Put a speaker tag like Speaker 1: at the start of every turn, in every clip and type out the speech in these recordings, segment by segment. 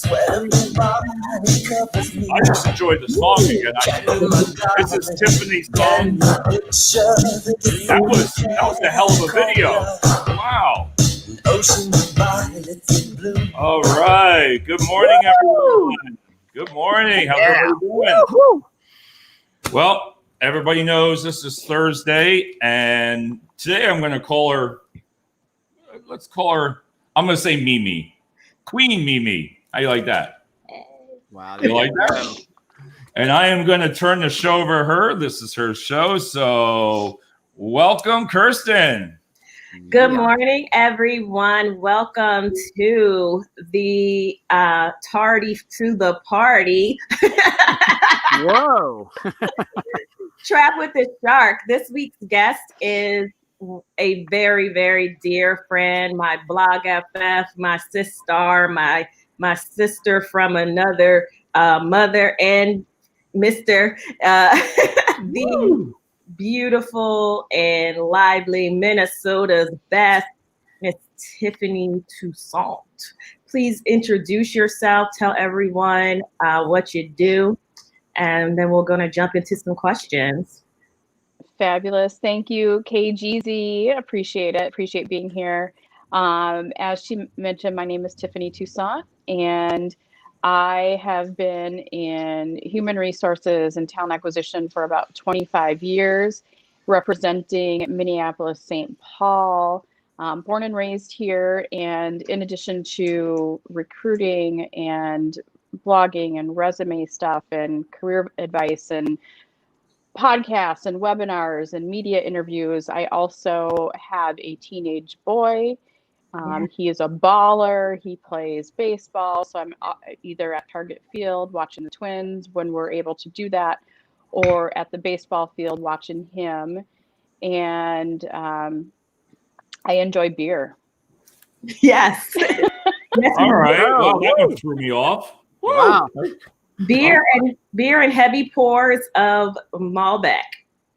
Speaker 1: I just enjoyed the song again. This is Tiffany's song. That was a hell of a video. Wow. All right. Good morning, everyone. Good morning. How's everybody doing? Well, everybody knows this is Thursday, and today I'm going to call her. Let's call her. I'm going to say Mimi, Queen Mimi. How you like that?
Speaker 2: Wow,
Speaker 1: you like that? And I am going to turn the show over to her. This is her show, so welcome, Kirsten.
Speaker 3: Good morning, everyone. Welcome to the tardy to the party.
Speaker 2: Whoa.
Speaker 3: Trap with the Shark. This week's guest is a very, very dear friend, my blog FF, my sister, my sister from another mother, and Mr. The beautiful and lively Minnesota's best, Miss Tiffany Toussaint. Please introduce yourself, tell everyone what you do, and then we're going to jump into some questions.
Speaker 4: Fabulous. Thank you, KGZ. Appreciate it. Appreciate being here. As she mentioned, my name is Tiffany Toussaint, and I have been in human resources and talent acquisition for about 25 years, representing Minneapolis, St. Paul, born and raised here. And in addition to recruiting and blogging and resume stuff and career advice and podcasts and webinars and media interviews, I also have a teenage boy. He is a baller. He plays baseball. So I'm either at Target Field watching the Twins when we're able to do that, or at the baseball field watching him. And I enjoy beer.
Speaker 3: Yes.
Speaker 1: All right. Well, that one threw me off.
Speaker 2: Wow.
Speaker 3: Beer and heavy pours of Malbec.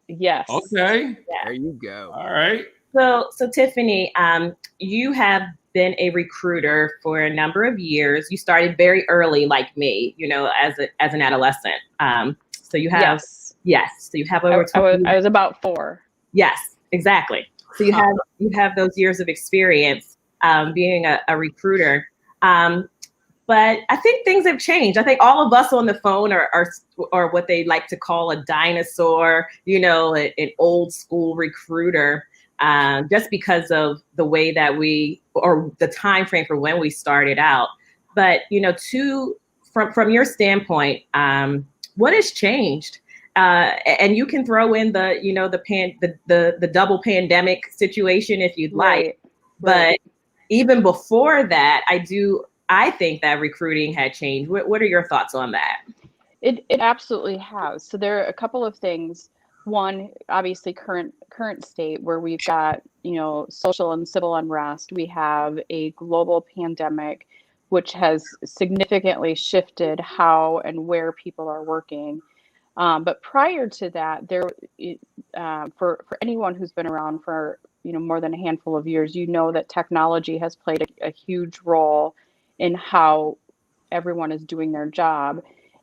Speaker 4: Yes.
Speaker 1: Okay.
Speaker 3: Yeah.
Speaker 2: There you go.
Speaker 1: All right.
Speaker 3: So Tiffany, you have been a recruiter for a number of years. You started very early, like me, as an adolescent. So you have So you have over.
Speaker 4: I was about 4.
Speaker 3: Yes, exactly. So you have those years of experience being a recruiter. But I think things have changed. I think all of us on the phone are what they like to call a dinosaur, an old school recruiter, just because of the way that or the time frame for when we started out. But, from your standpoint, what has changed? And you can throw in the double pandemic situation if you'd like. But even before that, I think that recruiting had changed. What are your thoughts on that?
Speaker 4: It absolutely has. So there are a couple of things. One, obviously current state where we've got, social and civil unrest. We have a global pandemic, which has significantly shifted how and where people are working. But prior to that, for anyone who's been around for, more than a handful of years, that technology has played a huge role in how everyone is doing their job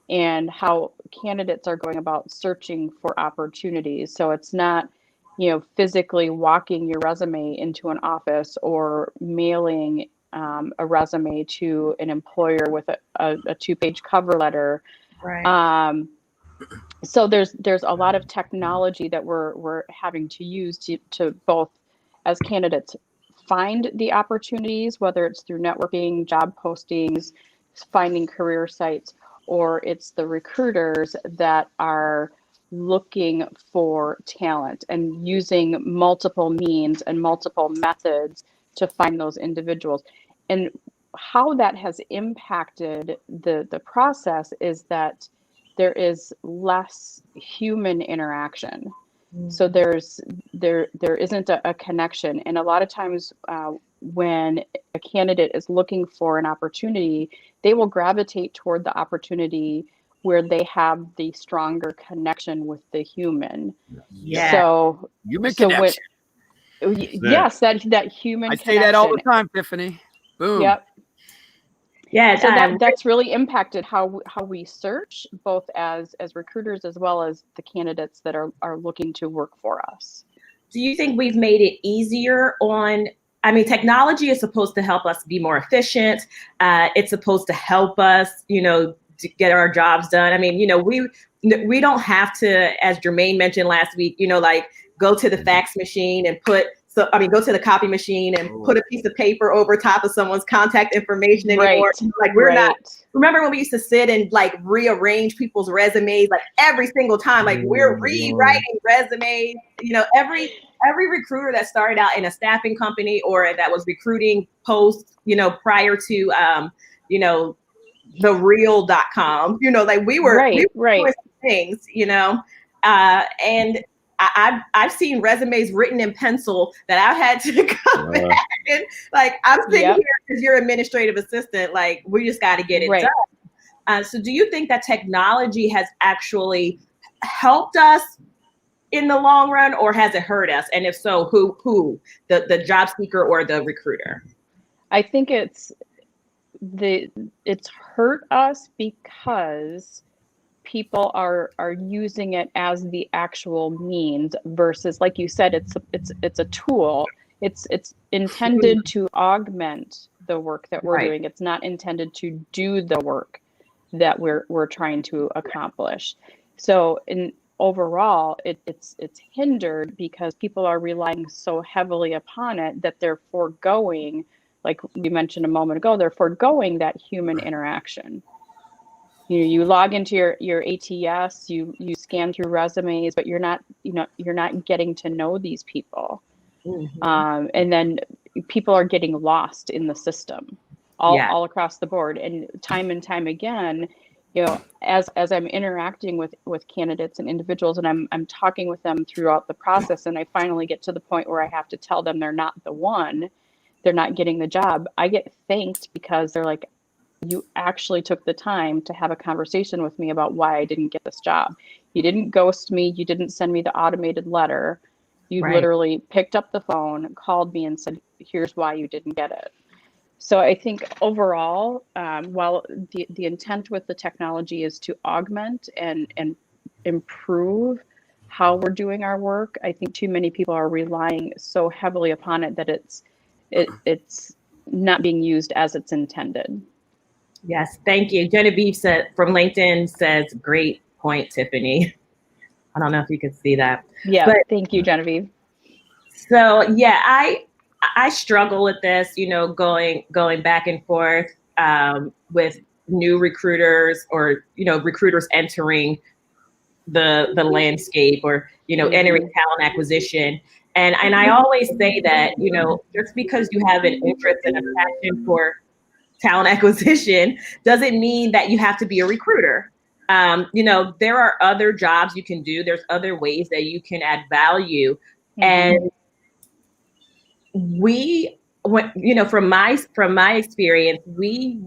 Speaker 4: and how candidates are going about searching for opportunities. So it's not, physically walking your resume into an office or mailing a resume to an employer with a 2-page cover letter.
Speaker 3: Right.
Speaker 4: So there's a lot of technology that we're having to use to both as candidates find the opportunities, whether it's through networking, job postings, finding career sites, or it's the recruiters that are looking for talent and using multiple means and multiple methods to find those individuals. And how that has impacted the process is that there is less human interaction. So there isn't a connection. And a lot of times when a candidate is looking for an opportunity, they will gravitate toward the opportunity where they have the stronger connection with the human.
Speaker 3: Yeah.
Speaker 4: So
Speaker 2: human connection.
Speaker 4: Yes, that human connection.
Speaker 2: I say that all the time, Tiffany. Boom.
Speaker 4: Yep.
Speaker 3: Yeah,
Speaker 4: So that's really impacted how we search, both as recruiters as well as the candidates that are looking to work for us.
Speaker 3: do you think we've made it easier on, I mean, technology is supposed to help us be more efficient. It's supposed to help us, to get our jobs done. I mean, we don't have to, as Jermaine mentioned last week, like go to the fax machine and go to the copy machine and put a piece of paper over top of someone's contact information anymore.
Speaker 4: Right.
Speaker 3: Like we're not, remember when we used to sit and like rearrange people's resumes, like every single time, like we're rewriting resumes, every recruiter that started out in a staffing company or that was recruiting posts, prior to, the real.com, like we were doing things, and I've seen resumes written in pencil that I've had to come back and like, I'm sitting here because you're administrative assistant, like we just got to get it done. So do you think that technology has actually helped us in the long run, or has it hurt us? And if so, who the job seeker or the recruiter?
Speaker 4: I think it's hurt us because people are using it as the actual means versus, like you said, it's a tool. It's intended to augment the work that we're doing. It's not intended to do the work that we're trying to accomplish. So overall, it's hindered because people are relying so heavily upon it that they're foregoing, like we mentioned a moment ago, they're foregoing that human interaction. You log into your ATS, you scan through resumes, but you're not getting to know these people. Mm-hmm. And then people are getting lost in the system all across the board. And time again, as I'm interacting with candidates and individuals, and I'm talking with them throughout the process, and I finally get to the point where I have to tell them they're not the one, they're not getting the job, I get thanked because they're like, you actually took the time to have a conversation with me about why I didn't get this job. You didn't ghost me. You didn't send me the automated letter. You literally picked up the phone, called me and said, here's why you didn't get it. So I think overall, while the intent with the technology is to augment and improve how we're doing our work, I think too many people are relying so heavily upon it that it's not being used as it's intended.
Speaker 3: Yes, thank you. Genevieve from LinkedIn says, great point, Tiffany. I don't know if you could see that.
Speaker 4: Yeah, but thank you, Genevieve.
Speaker 3: So yeah, I struggle with this, going back and forth with new recruiters or, recruiters entering the landscape or, entering talent acquisition. And I always say that, just because you have an interest and a passion for talent acquisition doesn't mean that you have to be a recruiter. There are other jobs you can do. There's other ways that you can add value. Mm-hmm. And from my experience, we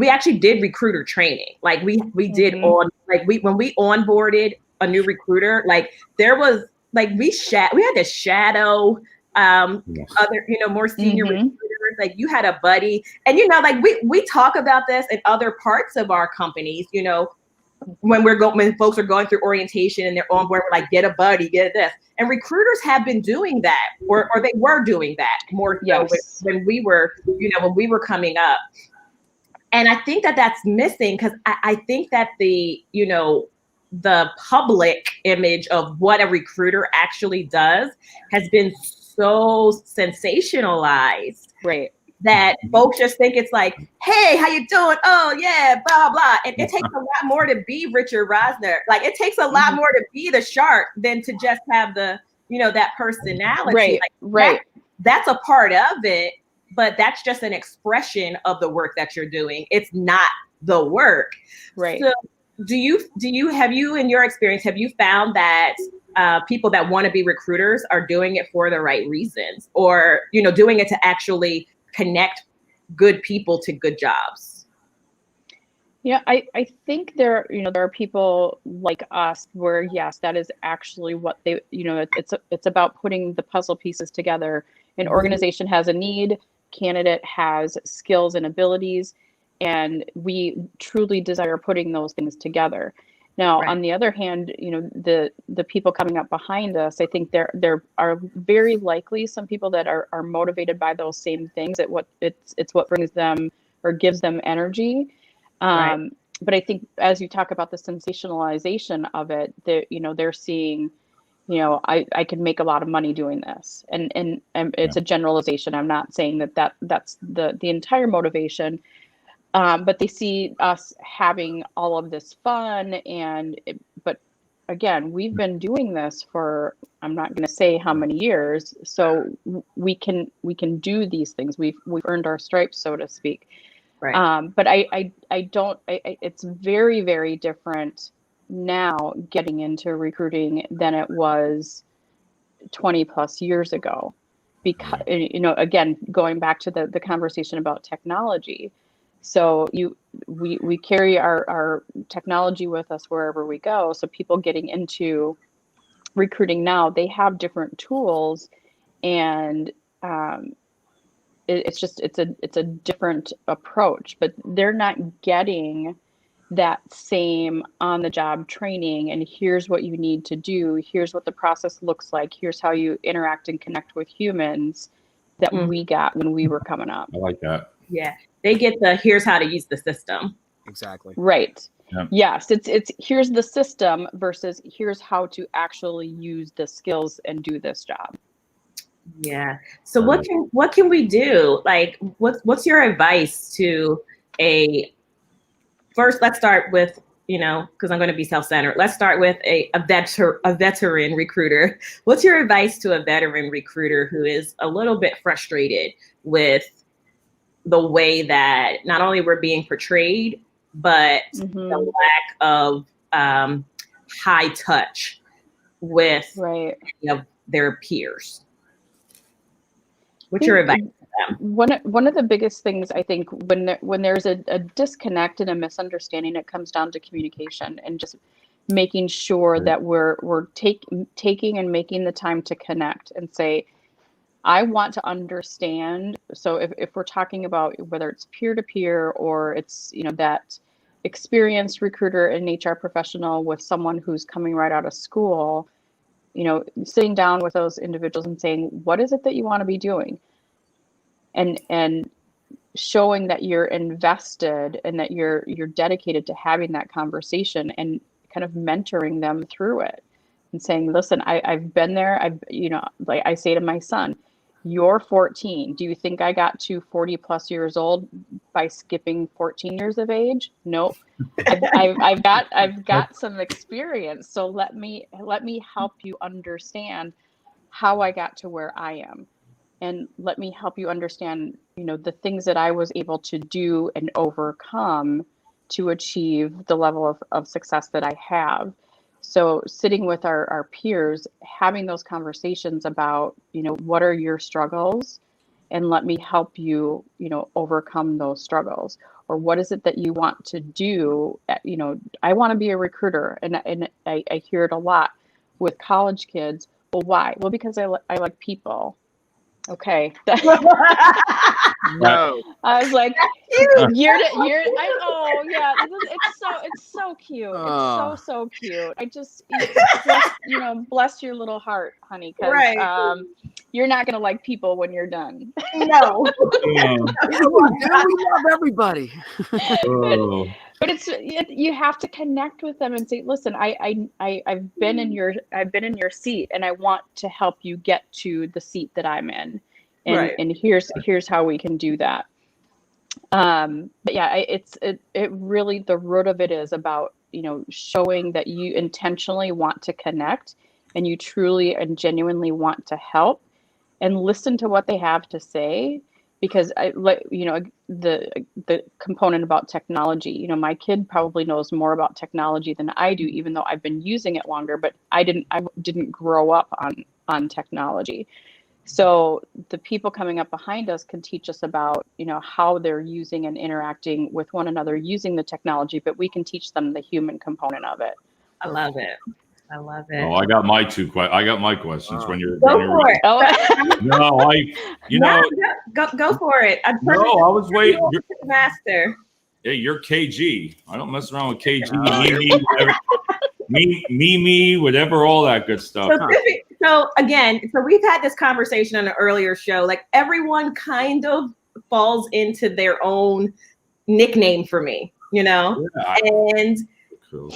Speaker 3: actually did recruiter training. Like we did when we onboarded a new recruiter, like there was like we had to shadow other, more senior recruiters. Like you had a buddy, and like we talk about this in other parts of our companies, when folks are going through orientation and they're on board, we're like, get a buddy, get this. And recruiters have been doing that, or they were doing that more so when we were coming up. And I think that that's missing because I think that the public image of what a recruiter actually does has been so sensationalized.
Speaker 4: Right.
Speaker 3: That folks just think it's like, hey, how you doing? Oh yeah, blah, blah. And it takes a lot more to be Richard Rosner. Like it takes a lot more to be the shark than to just have the, that personality.
Speaker 4: Right,
Speaker 3: like, that's a part of it, but that's just an expression of the work that you're doing. It's not the work.
Speaker 4: Right.
Speaker 3: So have you, in your experience, have you found that people that want to be recruiters are doing it for the right reasons, or, doing it to actually connect good people to good jobs?
Speaker 4: Yeah, I think there are people like us where, yes, that is actually what they, it's about putting the puzzle pieces together. An organization has a need, candidate has skills and abilities, and we truly desire putting those things together. Now,
Speaker 3: Right.
Speaker 4: on the other hand, the people coming up behind us, I think there are very likely some people that are motivated by those same things. It's what brings them or gives them energy.
Speaker 3: Right.
Speaker 4: But I think as you talk about the sensationalization of it, they're seeing, I can make a lot of money doing this, and it's a generalization. I'm not saying that's the entire motivation. But they see us having all of this fun, but again, we've been doing this for, I'm not going to say how many years, so we can do these things. We've earned our stripes, so to speak.
Speaker 3: Right.
Speaker 4: But I don't. It's very, very different now getting into recruiting than it was 20 plus years ago, because again, going back to the conversation about technology. So we carry our technology with us wherever we go. So people getting into recruiting now, they have different tools, and it's a different approach, but they're not getting that same on the job training, and here's what you need to do, here's what the process looks like, here's how you interact and connect with humans, that we got when we were coming up.
Speaker 1: I like that.
Speaker 3: Yeah. They get here's how to use the system.
Speaker 2: Exactly.
Speaker 4: Right.
Speaker 1: Yep.
Speaker 4: Yes, it's here's the system versus here's how to actually use the skills and do this job.
Speaker 3: Yeah. So what can we do? Like, what's your advice to first, let's start with, because I'm going to be self-centered. Let's start with a veteran recruiter. What's your advice to a veteran recruiter who is a little bit frustrated with the way that not only we're being portrayed, but the lack of high touch with their peers? What's your advice to them?
Speaker 4: One of the biggest things, I think, when there's a disconnect and a misunderstanding, it comes down to communication and just making sure that we're taking and making the time to connect and say, I want to understand. So if we're talking about whether it's peer-to-peer or it's, that experienced recruiter and HR professional with someone who's coming right out of school, sitting down with those individuals and saying, what is it that you want to be doing? And showing that you're invested and that you're dedicated to having that conversation and kind of mentoring them through it and saying, listen, I've been there. Like I say to my son, you're 14. Do you think I got to 40 plus years old by skipping 14 years of age? Nope. I've got some experience. So let me help you understand how I got to where I am. And let me help you understand, the things that I was able to do and overcome to achieve the level of success that I have. So sitting with our peers, having those conversations about, what are your struggles, and let me help you, overcome those struggles. Or what is it that you want to do? I want to be a recruiter, and I hear it a lot with college kids. Well, why? Well, because I like people. Okay.
Speaker 2: No.
Speaker 4: I was like, oh yeah, it's so cute. It's so cute. Bless your little heart, honey, because you're not gonna like people when you're done.
Speaker 3: No.
Speaker 2: We love everybody.
Speaker 4: But you have to connect with them and say, listen, I've been in your seat, and I want to help you get to the seat that I'm in, and here's how we can do that. But yeah, it really, the root of it is about, showing that you intentionally want to connect, and you truly and genuinely want to help, and listen to what they have to say. Because the component about technology, my kid probably knows more about technology than I do, even though I've been using it longer, but I didn't grow up on technology. So the people coming up behind us can teach us about, how they're using and interacting with one another using the technology, but we can teach them the human component of it.
Speaker 3: I love it. I love it.
Speaker 1: Oh, I got my questions when you're
Speaker 3: Go for it.
Speaker 4: Oh,
Speaker 1: No,
Speaker 3: Go for it. I
Speaker 1: was waiting.
Speaker 3: Master.
Speaker 1: Hey, you're KG. I don't mess around with KG,
Speaker 2: Oh,
Speaker 1: me, whatever, all that good stuff.
Speaker 3: So again, we've had this conversation on an earlier show. Like everyone kind of falls into their own nickname for me, you know?
Speaker 1: Yeah,
Speaker 3: and
Speaker 1: cool.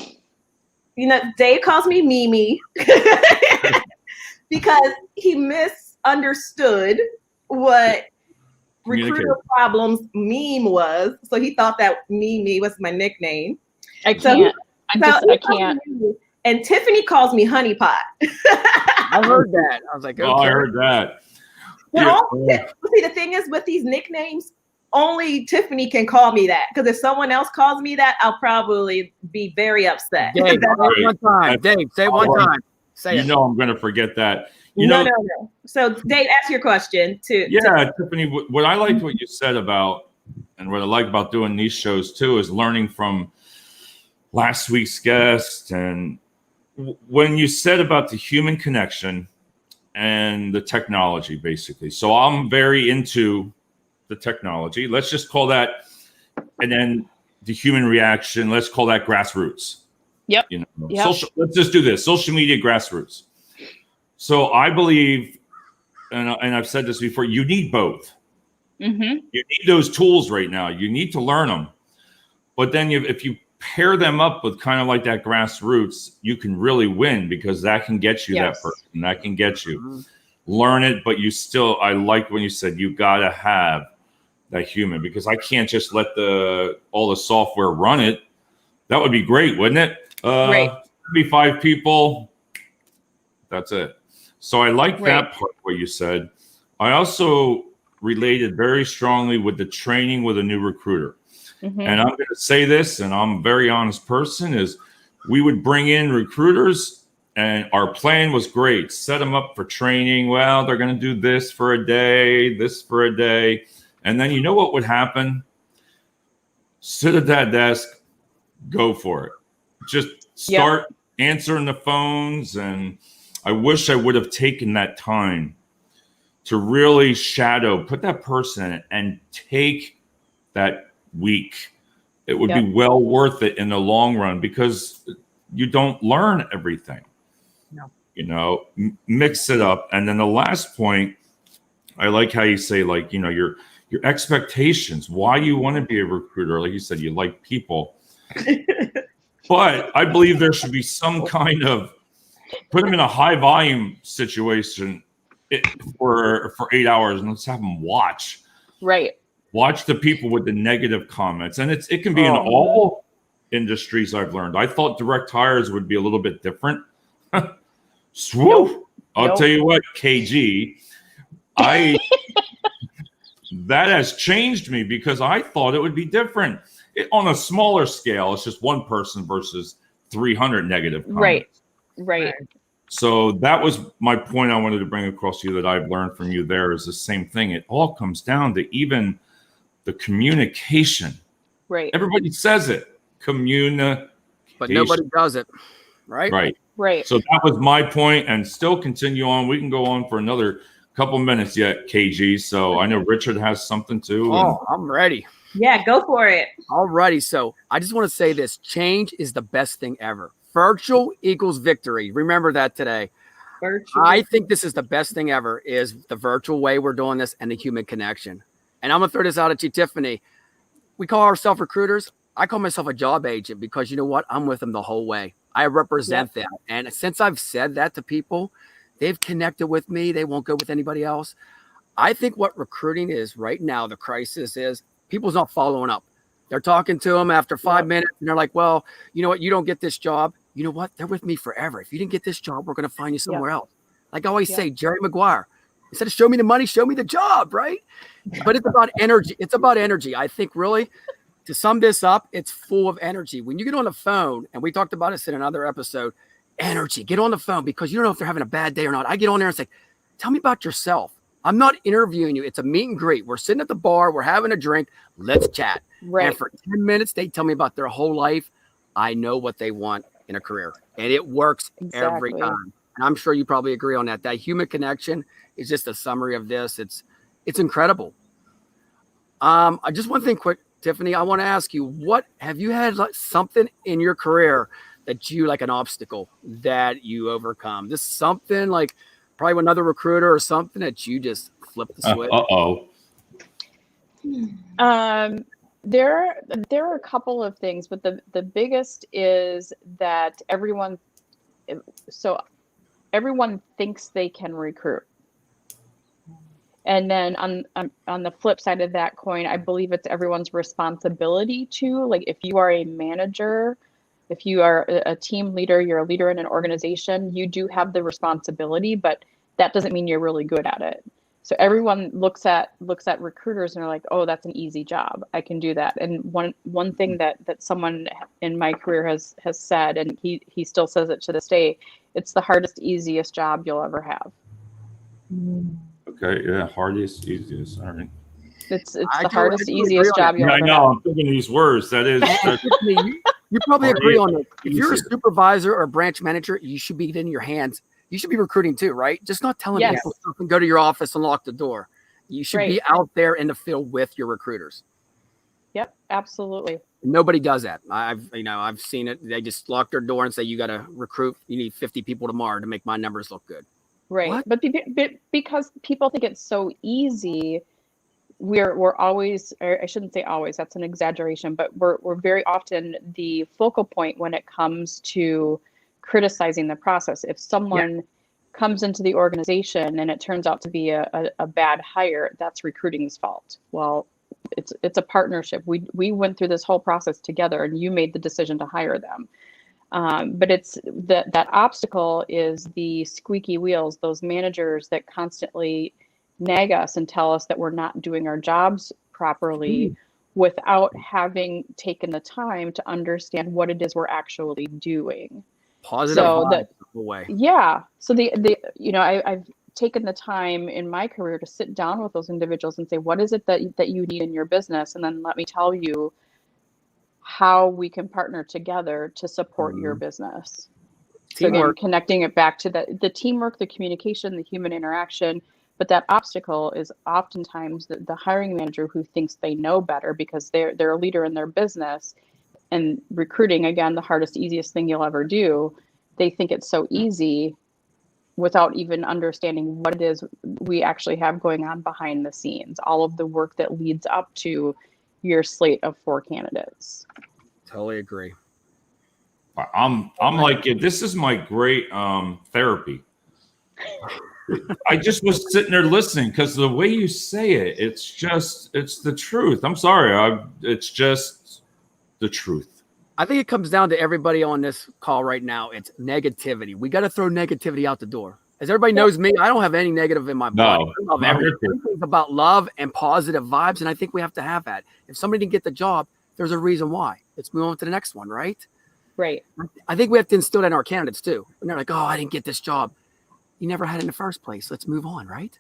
Speaker 3: you know, Dave calls me Mimi because he misunderstood what recruiter problems meme was. So he thought that Mimi was my nickname.
Speaker 4: I can't. I can't.
Speaker 3: And Tiffany calls me Honey Pot.
Speaker 2: I heard that. I was like, okay.
Speaker 1: Oh, I heard that.
Speaker 3: See, the thing is with these nicknames, only Tiffany can call me that. Because if someone else calls me that, I'll probably be very upset.
Speaker 2: Dave, one time. Dave, say it one time. Say it.
Speaker 1: I'm going to forget that.
Speaker 3: No. So, Dave, ask your question too.
Speaker 1: Yeah, Tiffany, what I liked what you said about, and what I like about doing these shows too, is learning from last week's guest. And when you said about the human connection and the technology, basically. So I'm very into the technology. Let's just call that, and then the human reaction, let's call that grassroots.
Speaker 4: Yep.
Speaker 1: Social, let's just do this. Social media grassroots. So I believe, and I've said this before, you need both.
Speaker 4: Mm-hmm.
Speaker 1: You need those tools right now. You need to learn them. But then if you pair them up with kind of like that grassroots, you can really win, because that can get you that person. That can get you. Mm-hmm. Learn it, but you still, I like when you said you got to have that human, because I can't just let all the software run it. That would be great, wouldn't it?
Speaker 4: Right.
Speaker 1: Be 5 people. That's it. So I like that part, what you said. I also related very strongly with the training with a new recruiter. Mm-hmm. And I'm going to say this, and I'm a very honest person, is we would bring in recruiters, and our plan was great. Set them up for training. Well, they're going to do this for a day, this for a day. And then you know what would happen? Sit at that desk, go for it. Just start answering the phones. And I wish I would have taken that time to really put that person in and take that week. It would be well worth it in the long run, because you don't learn everything. No. Mix it up. And then the last point, I like how you say, like, your expectations, why you want to be a recruiter. Like you said, you like people. But I believe there should be some kind of, put them in a high volume situation for 8 hours, and let's have them watch.
Speaker 4: Right.
Speaker 1: Watch the people with the negative comments. And it can be in all industries, I've learned. I thought direct hires would be a little bit different. Swoop. I'll tell you what, KG, that has changed me, because I thought it would be different. On a smaller scale, it's just one person versus 300 negative comments.
Speaker 4: Right.
Speaker 1: So that was my point I wanted to bring across to you, that I've learned from you there, is the same thing. It all comes down to even the communication.
Speaker 4: Right.
Speaker 1: Everybody says it. Communication.
Speaker 2: But nobody does it. Right?
Speaker 4: Right.
Speaker 1: So that was my point, and still continue on. We can go on for another couple minutes yet, KG. So I know Richard has something too.
Speaker 2: Oh, I'm ready.
Speaker 3: Yeah, go for it.
Speaker 2: All righty. So I just want to say this. Change is the best thing ever. Virtual equals victory. Remember that today. Virtual. I think this is the best thing ever, is the virtual way we're doing this and the human connection. And I'm going to throw this out at you, Tiffany. We call ourselves recruiters. I call myself a job agent, because you know what? I'm with them the whole way. I represent them. And since I've said that to people, they've connected with me. They won't go with anybody else. I think what recruiting is right now, the crisis is people's not following up. They're talking to them after 5 minutes, and they're like, well, you know what? You don't get this job. You know what? They're with me forever. If you didn't get this job, we're going to find you somewhere else. Like I always say, Jerry Maguire, instead of show me the money, show me the job, right? But it's about energy. It's about energy. I think really, to sum this up, it's full of energy. When you get on the phone, and we talked about this in another episode, energy. Get on the phone, because you don't know if they're having a bad day or not. I get on there and say, tell me about yourself. I'm not interviewing you. It's a meet and greet. We're sitting at the bar. We're having a drink. Let's chat. Right. And for 10 minutes, they tell me about their whole life. I know what they want in a career, and it works every
Speaker 4: Exactly.
Speaker 2: time. And I'm sure you probably agree on that. That human connection is just a summary of this. It's incredible. Just one thing quick, Tiffany, I want to ask you, what have you had like something in your career that you like an obstacle that you overcome? Just something like probably another recruiter or something that you just flipped the switch.
Speaker 4: There are a couple of things, but the biggest is that everyone thinks they can recruit. And then on the flip side of that coin, I believe it's everyone's responsibility to, like, if you are a manager, if you are a team leader, you're a leader in an organization, you do have the responsibility, but that doesn't mean you're really good at it. So everyone looks at recruiters and they're like, oh, that's an easy job. I can do that. And one thing that someone in my career has said, and he still says it to this day, it's the hardest, easiest job you'll ever have.
Speaker 1: Okay, yeah, hardest, easiest. All right.
Speaker 4: It's the hardest, easiest job you'll ever have.
Speaker 1: I know. I'm thinking these words. That is.
Speaker 2: You probably agree on it. If you're a supervisor or a branch manager, you should be getting your hands. You should be recruiting too, right? Just not telling people stuff and go to your office and lock the door. You should be out there in the field with your recruiters.
Speaker 4: Yep, absolutely.
Speaker 2: Nobody does that. I've seen it. They just lock their door and say, you got to recruit. You need 50 people tomorrow to make my numbers look good.
Speaker 4: Right.
Speaker 2: What?
Speaker 4: But because people think it's so easy, we're always, or I shouldn't say always, that's an exaggeration, but we're very often the focal point when it comes to criticizing the process. If someone comes into the organization and it turns out to be a bad hire, that's recruiting's fault. Well, it's a partnership. We went through this whole process together and you made the decision to hire them. But it's that obstacle is the squeaky wheels, those managers that constantly nag us and tell us that we're not doing our jobs properly without having taken the time to understand what it is we're actually doing.
Speaker 2: Positive
Speaker 4: way. Yeah. So I've taken the time in my career to sit down with those individuals and say, what is it that you need in your business? And then let me tell you how we can partner together to support your business. So again, connecting it back to the teamwork, the communication, the human interaction. But that obstacle is oftentimes the hiring manager who thinks they know better because they're a leader in their business. And recruiting, again, the hardest, easiest thing you'll ever do. They think it's so easy without even understanding what it is we actually have going on behind the scenes, all of the work that leads up to your slate of 4 candidates.
Speaker 2: Totally agree.
Speaker 1: I'm like, this is my great therapy. I just was sitting there listening because the way you say it, it's the truth. I'm sorry. It's just the truth.
Speaker 2: I think it comes down to everybody on this call right now. It's negativity. We got to throw negativity out the door. As everybody knows me, I don't have any negative in my body. I love everything. It's about love and positive vibes, and I think we have to have that. If somebody didn't get the job, there's a reason why. Let's move on to the next one, right?
Speaker 4: Right.
Speaker 2: I think we have to instill that in our candidates too. And they're like, oh, I didn't get this job. You never had it in the first place. Let's move on, right?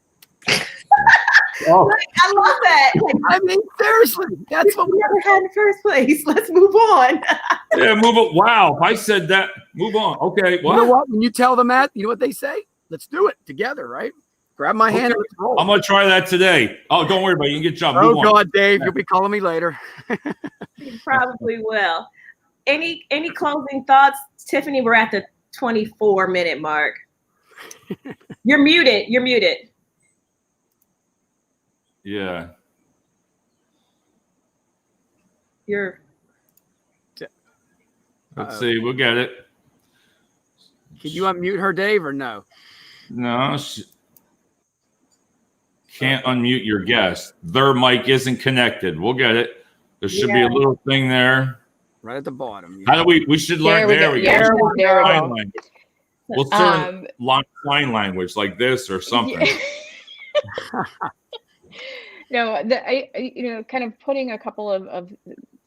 Speaker 3: Oh. I love that.
Speaker 2: I mean, seriously, that's what we
Speaker 3: never had in the first place. Let's move on.
Speaker 1: Yeah, move on. Wow, if I said that, move on. Okay,
Speaker 2: what? You know what? When you tell them that, you know what they say? Let's do it together, right? Grab my hand. And let's roll.
Speaker 1: I'm gonna try that today. Oh, don't worry about it. You can get job.
Speaker 2: Oh God, Dave, you'll be calling me later.
Speaker 3: You probably will. Any closing thoughts, Tiffany? We're at the 24-minute mark. You're muted.
Speaker 1: Yeah. Let's see. We'll get it.
Speaker 2: Can you unmute her, Dave, or no?
Speaker 1: No. Can't unmute your guest. Their mic isn't connected. We'll get it. There should be a little thing there.
Speaker 2: Right at the bottom.
Speaker 1: Yeah. How do we should learn? There we go.
Speaker 4: There we go.
Speaker 1: We'll learn sign language like this or something.
Speaker 4: No, kind of putting a couple of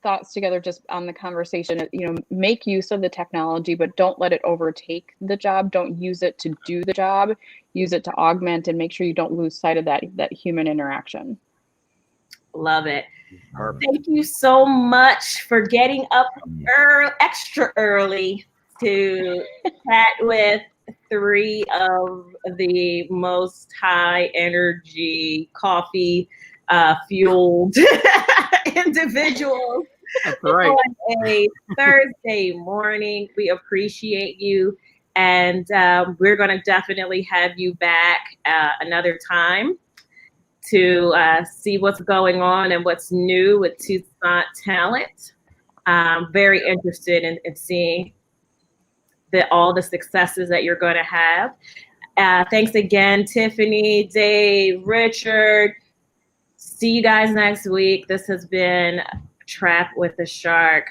Speaker 4: thoughts together just on the conversation, make use of the technology, but don't let it overtake the job. Don't use it to do the job. Use it to augment and make sure you don't lose sight of that human interaction.
Speaker 3: Love it.
Speaker 2: Perfect.
Speaker 3: Thank you so much for getting up extra early to chat with three of the most high energy coffee fueled individuals.
Speaker 2: That's right.
Speaker 3: On a Thursday morning. We appreciate you. And we're going to definitely have you back another time to see what's going on and what's new with Tucson Talent. Very interested in seeing all the successes that you're going to have. Thanks again, Tiffany, Dave, Richard. See you guys next week. This has been Trap with the Shark.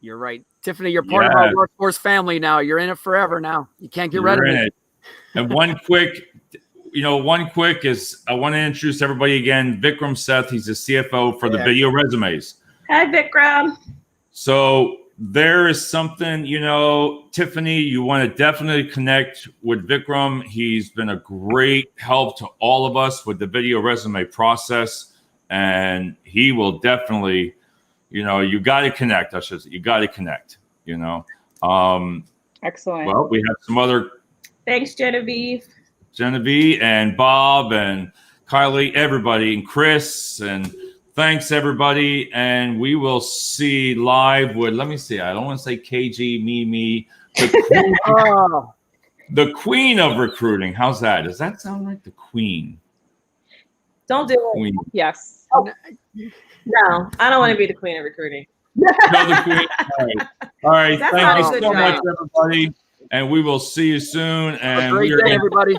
Speaker 2: You're right. Tiffany, you're part of our workforce family now. You're in it forever now. You can't get rid of it.
Speaker 1: And one quick is I want to introduce everybody again. Vikram Seth, he's the CFO for the video resumes.
Speaker 3: Hi, Vikram.
Speaker 1: So there is something, Tiffany, you want to definitely connect with Vikram. He's been a great help to all of us with the video resume process. And he will definitely, you got to connect. You got to connect, Excellent. Well, we have some other.
Speaker 3: Thanks, Genevieve
Speaker 1: and Bob and Kylie, everybody, and Chris, and thanks everybody. And we will see live with, let me see, I don't want to say KG, Mimi, the queen of recruiting. How's that? Does that sound like the queen?
Speaker 3: Don't do it.
Speaker 1: Queen.
Speaker 4: Yes.
Speaker 3: Oh. No, I don't want to be the queen of recruiting.
Speaker 1: No, the queen. All right. Thank you so much, everybody. And we will see you soon. And
Speaker 2: have a great day, everybody.